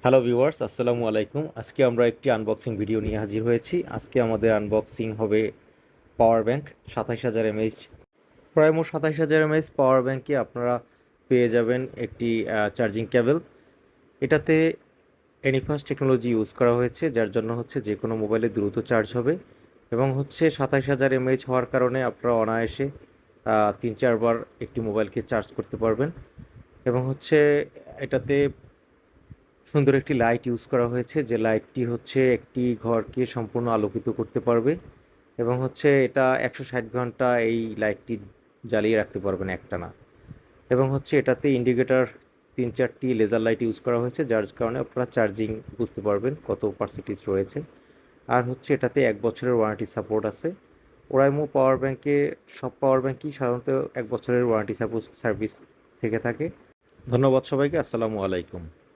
Hello viewers, আসসালামু আলাইকুম। আজকে আমরা একটি আনবক্সিং ভিডিও নিয়ে হাজির হয়েছি। আজকে আমাদের আনবক্সিং হবে পাওয়ার ব্যাংক ২৭,০০০ এমএইচ। প্রায় মোট ২৭,০০০ এমএইচ পাওয়ার ব্যাংকে আপনারা পেয়ে যাবেন একটি চার্জিং কেবল। এটাতে এনিফাস্ট টেকনোলজি ইউজ করা হয়েছে, যার জন্য হচ্ছে যে কোনো মোবাইলে দ্রুত চার্জ হবে এবং হচ্ছে ২৭,০০০ এমএইচ হওয়ার কারণে আপনারা অনায়াসে ৩-৪ বার একটি মোবাইলকে চার্জ করতে পারবেন। এবং হচ্ছে এটাতে সুন্দর একটি লাইট ইউজ করা হয়েছে, যে লাইটটি হচ্ছে একটি ঘরকে সম্পূর্ণ আলোকিত করতে পারবে এবং হচ্ছে এটা ১৬০ ঘন্টা এই লাইটটি জ্বালিয়ে রাখতে পারবেন একটানা। এবং হচ্ছে এটাতে ইন্ডিকেটর ৩-৪টি লেজার লাইট ইউজ করা হয়েছে, যার কারণে আপনারা চার্জিং বুঝতে পারবেন কত পার্সেন্টেজ রয়েছে। আর হচ্ছে এটাতে ১ বছরের ওয়ারেন্টি সাপোর্ট আছে। ওরাইমো পাওয়ার ব্যাংকে সব পাওয়ার ব্যাংকই সাধারণত ১ বছরের ওয়ারেন্টি সার্ভিস থেকে থাকে। ধন্যবাদ সবাইকে। আসসালামু আলাইকুম।